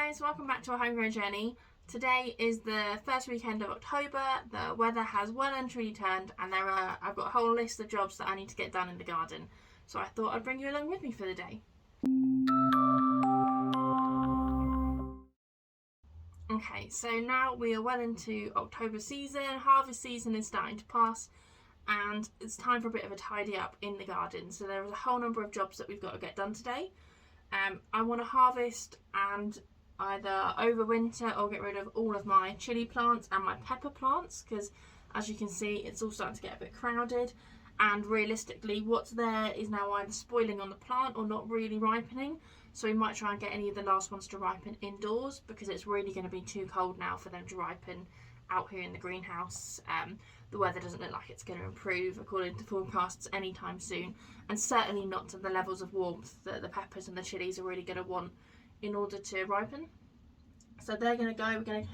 guys, welcome back to our homegrown journey. Today is the first weekend of October. The weather has well and truly turned, and I've got a whole list of jobs that I need to get done in the garden. So I thought I'd bring you along with me for the day. Okay, so now we are well into October season. Harvest season is starting to pass, and it's time for a bit of a tidy up in the garden. So there is a whole number of jobs that we've got to get done today. I want to harvest and either overwinter or get rid of all of my chilli plants and my pepper plants, because as you can see it's all starting to get a bit crowded, and realistically what's there is now either spoiling on the plant or not really ripening. So we might try and get any of the last ones to ripen indoors, because it's really going to be too cold now for them to ripen out here in the greenhouse. The weather doesn't look like it's going to improve according to forecasts anytime soon, and certainly not to the levels of warmth that the peppers and the chilies are really going to want in order to ripen. So they're going to go. We're going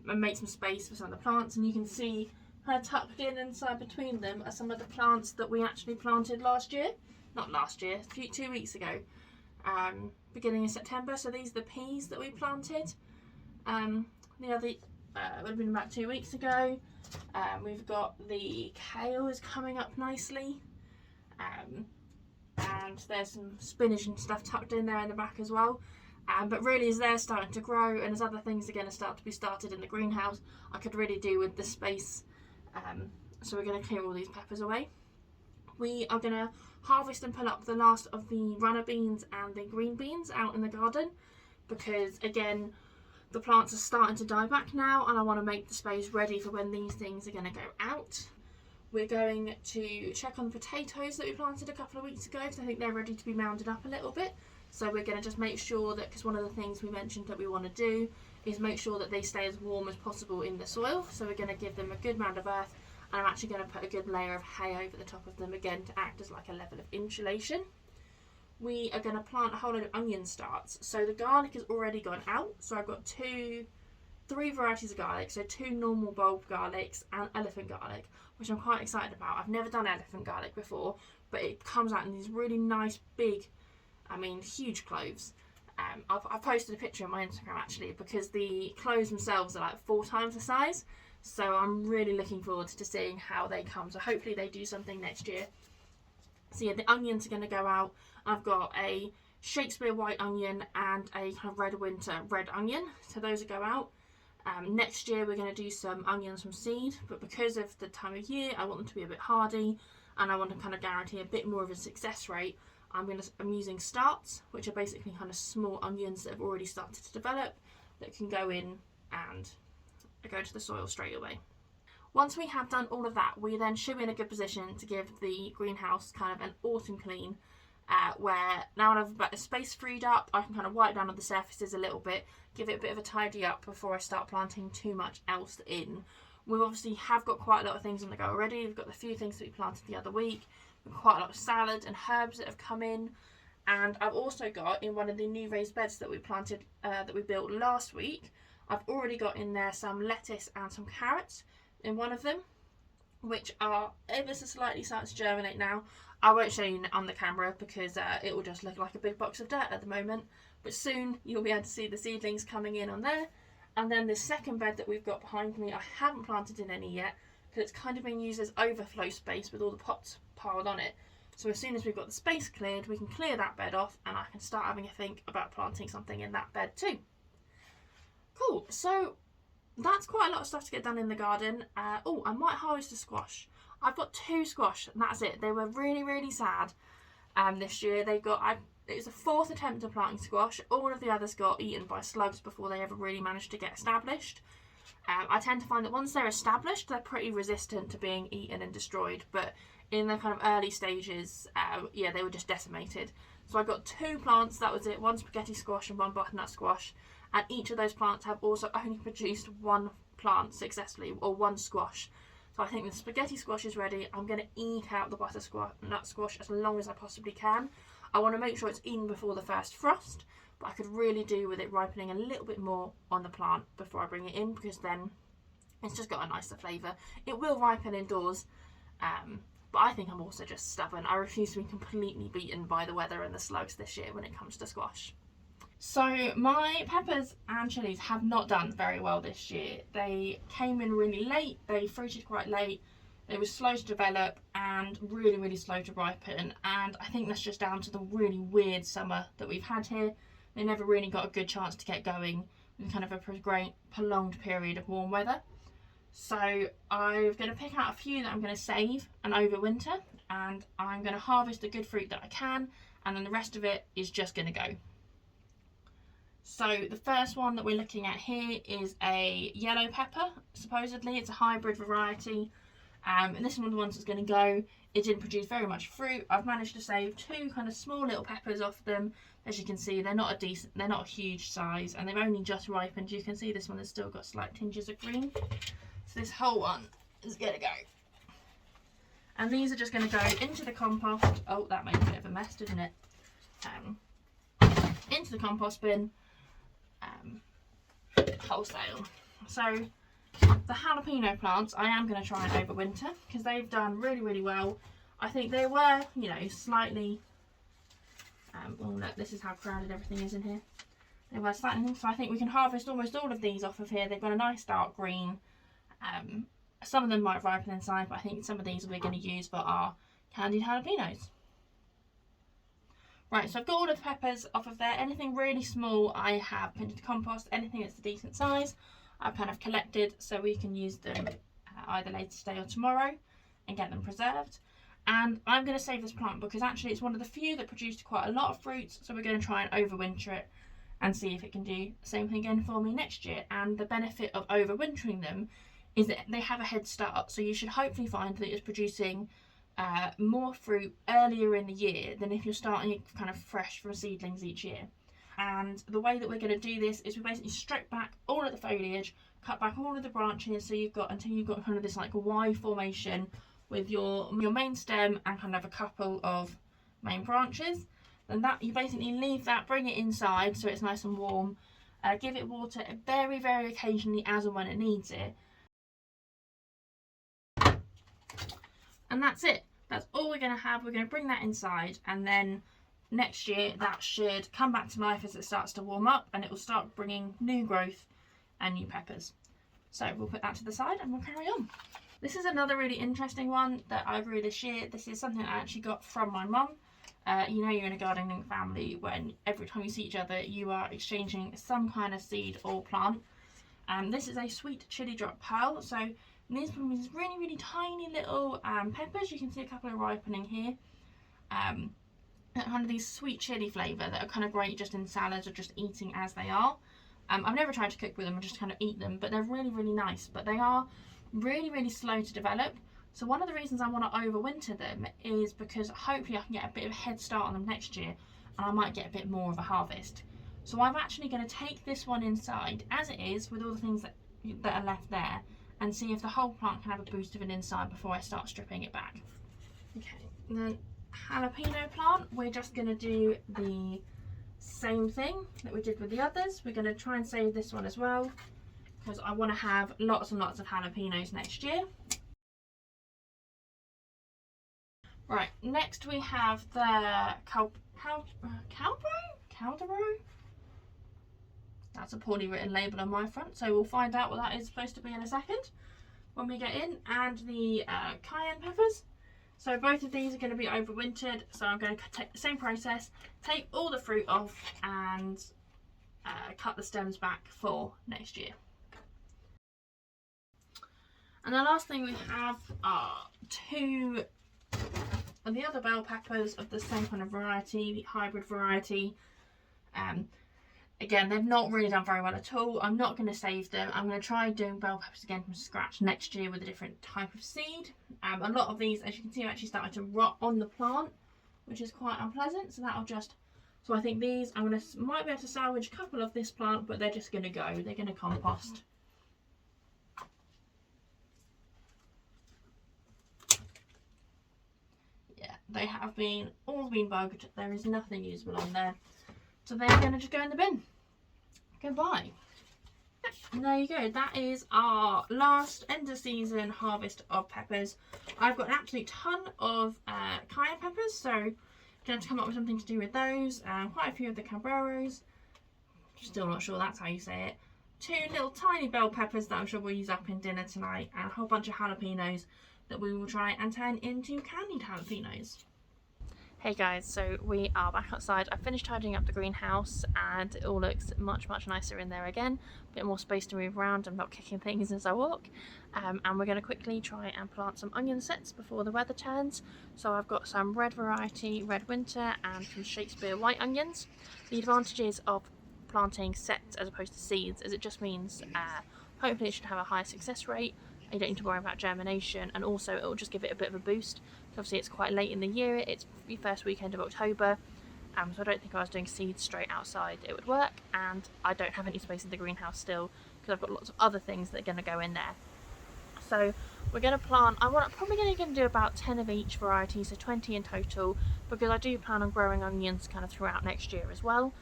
to make some space for some of the plants, and you can see kind of tucked in inside between them are some of the plants that we actually planted last year. Not last year, 2 weeks ago, beginning of September. So these are the peas that we planted. The other would have been about 2 weeks ago. We've got the kale is coming up nicely, and there's some spinach and stuff tucked in there in the back as well. But really, as they're starting to grow and as other things are going to start to be started in the greenhouse, I could really do with the space. So we're going to clear all these peppers away. We are going to harvest and pull up the last of the runner beans and the green beans out in the garden, because again, the plants are starting to die back now, and I want to make the space ready for when these things are going to go out. We're going to check on the potatoes that we planted a couple of weeks ago, because I think they're ready to be mounded up a little bit. So we're going to just make sure that, because one of the things we mentioned that we want to do is make sure that they stay as warm as possible in the soil. So we're going to give them a good amount of earth, and I'm actually going to put a good layer of hay over the top of them again to act as like a level of insulation. We are going to plant a whole load of onion starts. So the garlic has already gone out. So I've got three varieties of garlic. So 2 normal bulb garlics and elephant garlic, which I'm quite excited about. I've never done elephant garlic before, but it comes out in these really nice big, huge cloves. I've posted a picture on my Instagram actually, because the cloves themselves are like 4 times the size. So I'm really looking forward to seeing how they come. So hopefully they do something next year. So yeah, the onions are going to go out. I've got a Shakespeare white onion and a kind of overwinter red onion. So those will go out. Next year we're going to do some onions from seed, but because of the time of year, I want them to be a bit hardy, and I want to kind of guarantee a bit more of a success rate. I'm using starts, which are basically kind of small onions that have already started to develop, that can go in and go to the soil straight away. Once we have done all of that, we then should be in a good position to give the greenhouse kind of an autumn clean, where now I have a bit of space freed up, I can kind of wipe down on the surfaces a little bit, give it a bit of a tidy up before I start planting too much else in. We obviously have got quite a lot of things on the go already. We've got the few things that we planted the other week. We've got quite a lot of salad and herbs that have come in. And I've also got in one of the new raised beds that we planted, that we built last week, I've already got in there some lettuce and some carrots in one of them, which are ever so slightly starting to germinate now. I won't show you on the camera because it will just look like a big box of dirt at the moment, but soon you'll be able to see the seedlings coming in on there. And then the second bed that we've got behind me, I haven't planted in any yet, because it's kind of been used as overflow space with all the pots piled on it. So as soon as we've got the space cleared, we can clear that bed off, and I can start having a think about planting something in that bed too. Cool, so that's quite a lot of stuff to get done in the garden. I might harvest a squash. I've got 2 squash, and that's it. They were really, really sad this year. It was the 4th attempt at planting squash. All of the others got eaten by slugs before they ever really managed to get established. I tend to find that once they're established, they're pretty resistant to being eaten and destroyed, but in the kind of early stages, they were just decimated. So I got 2 plants, that was it, 1 spaghetti squash and 1 butternut squash, and each of those plants have also only produced 1 plant successfully, or 1 squash. So I think the spaghetti squash is ready. I'm going to eke out the butternut squash as long as I possibly can. I want to make sure it's in before the first frost, but I could really do with it ripening a little bit more on the plant before I bring it in, because then it's just got a nicer flavour. It will ripen indoors, but I think I'm also just stubborn. I refuse to be completely beaten by the weather and the slugs this year when it comes to squash. So my peppers and chilies have not done very well this year. They came in really late, they fruited quite late, they were slow to develop and really, really slow to ripen. And I think that's just down to the really weird summer that we've had here. They never really got a good chance to get going in kind of a prolonged period of warm weather. So I'm going to pick out a few that I'm going to save and overwinter, and I'm going to harvest the good fruit that I can, and then the rest of it is just going to go. So the first one that we're looking at here is a yellow pepper. Supposedly it's a hybrid variety, and this is one of the ones that's going to go. It didn't produce very much fruit. I've managed to save two kind of small little peppers off them. As you can see, they're not a huge size, and they've only just ripened. You can see this one has still got slight tinges of green. So this whole one is going to go. And these are just going to go into the compost. Oh, that made a bit of a mess, didn't it? Into the compost bin. Wholesale. So the jalapeno plants I am going to try and overwinter because they've done really, really well. I think they were, you know, slightly oh look, this is how crowded everything is in here. They were slightly, so I think we can harvest almost all of these off of here. They've got a nice dark green. Some of them might ripen inside, but I think some of these we're going to use for our candied jalapenos. Right, so I've got all of the peppers off of there. Anything really small I have put into compost. Anything that's a decent size I've kind of collected so we can use them either later today or tomorrow and get them preserved. And I'm going to save this plant because actually it's one of the few that produced quite a lot of fruits, so we're going to try and overwinter it and see if it can do the same thing again for me next year. And the benefit of overwintering them is that they have a head start, so you should hopefully find that it's producing more fruit earlier in the year than if you're starting it kind of fresh from seedlings each year. And the way that we're going to do this is we basically strip back all of the foliage, cut back all of the branches, so you've got until you've got kind of this like Y formation with your main stem and kind of a couple of main branches. Then that you basically leave that, bring it inside so it's nice and warm, give it water very, very occasionally as and when it needs it. And that's it. That's all we're going to have. We're going to bring that inside, and then next year that should come back to life as it starts to warm up, and it will start bringing new growth and new peppers. So we'll put that to the side and we'll carry on. This is another really interesting one that I grew this year. This is something I actually got from my mum. You know, you're in a gardening family when every time you see each other you are exchanging some kind of seed or plant. This is a sweet chili drop pearl. So these are these really, really tiny little peppers. You can see a couple are ripening here. Kind of these sweet chili flavour that are kind of great just in salads or just eating as they are. I've never tried to cook with them, I just kind of eat them, but they're really, really nice. But they are really, really slow to develop. So one of the reasons I want to overwinter them is because hopefully I can get a bit of a head start on them next year and I might get a bit more of a harvest. So I'm actually going to take this one inside as it is with all the things that are left there and see if the whole plant can have a boost of an inside before I start stripping it back. Okay, and then jalapeno plant, we're just going to do the same thing that we did with the others. We're going to try and save this one as well because I want to have lots and lots of jalapenos next year. Right, next we have the Caldero? That's a poorly written label on my front, so we'll find out what that is supposed to be in a second when we get in. And the cayenne peppers. So both of these are going to be overwintered, so I'm going to take the same process, take all the fruit off and cut the stems back for next year. And the last thing we have are two of the other bell peppers of the same kind of variety, hybrid variety. Again, they've not really done very well at all. I'm not going to save them. I'm going to try doing bell peppers again from scratch next year with a different type of seed. A lot of these, as you can see, are actually starting to rot on the plant, which is quite unpleasant. So that'll just, so I think these, might be able to salvage a couple of this plant, but they're just going to go. They're going to compost. Yeah, they have all been bugged. There is nothing usable on there. So they're going to just go in the bin. Goodbye. And there you go. That is our last end of season harvest of peppers. I've got an absolute ton of cayenne peppers, so I'm going to have to come up with something to do with those. Quite a few of the cabreros. still not sure that's how you say it, 2 little tiny bell peppers that I'm sure we'll use up in dinner tonight, and a whole bunch of jalapenos that we will try and turn into candied jalapenos. Hey guys, so we are back outside. I finished tidying up the greenhouse and it all looks much nicer in there again. A bit more space to move around and not kicking things as I walk. And we're going to quickly try and plant some onion sets before the weather turns. So I've got some red variety, red winter, and some Shakespeare white onions. The advantages of planting sets as opposed to seeds is it just means hopefully it should have a higher success rate. You don't need to worry about germination, and also it will just give it a bit of a boost. Obviously it's quite late in the year, it's the first weekend of October, so I don't think if I was doing seeds straight outside it would work, and I don't have any space in the greenhouse still because I've got lots of other things that are going to go in there. So we're going to plant, I'm probably going to do about 10 of each variety, so 20 in total, because I do plan on growing onions kind of throughout next year as well.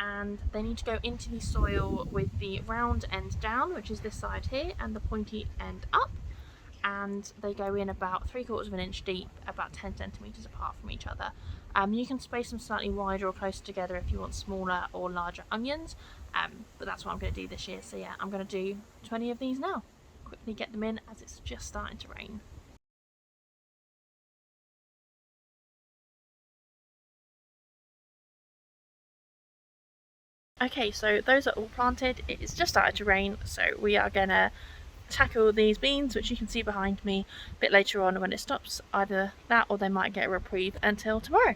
And they need to go into the soil with the round end down, which is this side here, and the pointy end up. And they go in about 3/4 of an inch deep, about 10 centimetres apart from each other. You can space them slightly wider or closer together if you want smaller or larger onions, but that's what I'm going to do this year. So yeah, I'm going to do 20 of these now. Quickly get them in as it's just starting to rain. Okay, so those are all planted. It's just started to rain, so we are going to tackle these beans, which you can see behind me, a bit later on when it stops. Either that or they might get a reprieve until tomorrow.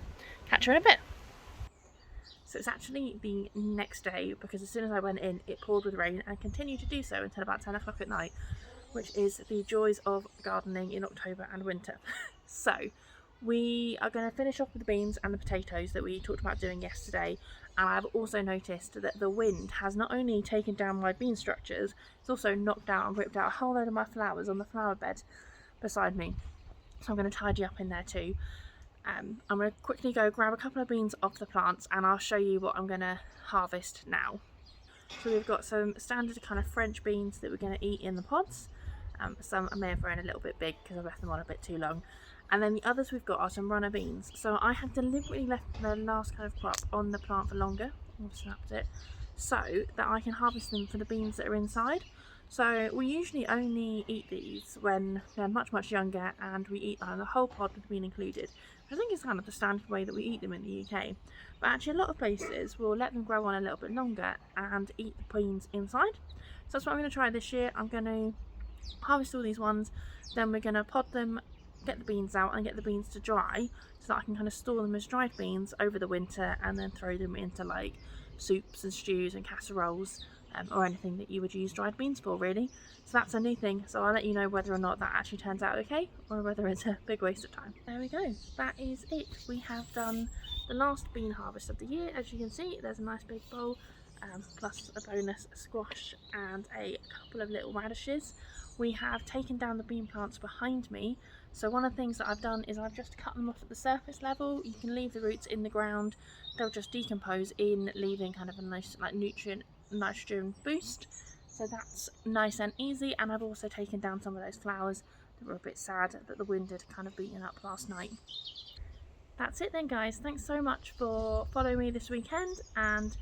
Catch you in a bit. So it's actually the next day, because as soon as I went in it poured with rain and continued to do so until about 10 o'clock at night, which is the joys of gardening in October and winter. So we are going to finish off with the beans and the potatoes that we talked about doing yesterday, and I've also noticed that the wind has not only taken down my bean structures, it's also knocked out and ripped out a whole load of my flowers on the flower bed beside me. So I'm going to tidy up in there too. I'm going to quickly go grab a couple of beans off the plants and I'll show you what I'm going to harvest now. So we've got some standard kind of French beans that we're going to eat in the pods. Some I may have grown a little bit big because I've left them on a bit too long. And then the others we've got are some runner beans. So I have deliberately left the last kind of crop on the plant for longer, I've snapped it, so that I can harvest them for the beans that are inside. So we usually only eat these when they're much younger, and we eat the whole pod with the bean included. I think it's kind of the standard way that we eat them in the UK. But actually a lot of places will let them grow on a little bit longer and eat the beans inside. So that's what I'm going to try this year. I'm going to harvest all these ones, then we're going to pod them, get the beans out and get the beans to dry so that I can kind of store them as dried beans over the winter and then throw them into like soups and stews and casseroles, or anything that you would use dried beans for really. So that's a new thing, so I'll let you know whether or not that actually turns out okay or whether it's a big waste of time. There we go, that is it. We have done the last bean harvest of the year. As you can see, there's a nice big bowl, plus a bonus squash and a couple of little radishes. We have taken down the bean plants behind me, so one of the things that I've done is I've just cut them off at the surface level. You can leave the roots in the ground, they'll just decompose in, leaving kind of a nice like nitrogen boost, so that's nice and easy. And I've also taken down some of those flowers that were a bit sad that the wind had kind of beaten up last night. That's it then guys, thanks so much for following me this weekend and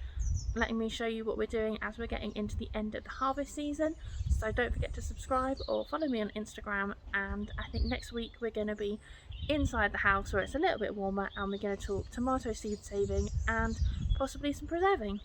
letting me show you what we're doing as we're getting into the end of the harvest season. So don't forget to subscribe or follow me on Instagram, and I think next week we're going to be inside the house where it's a little bit warmer and we're going to talk tomato seed saving and possibly some preserving.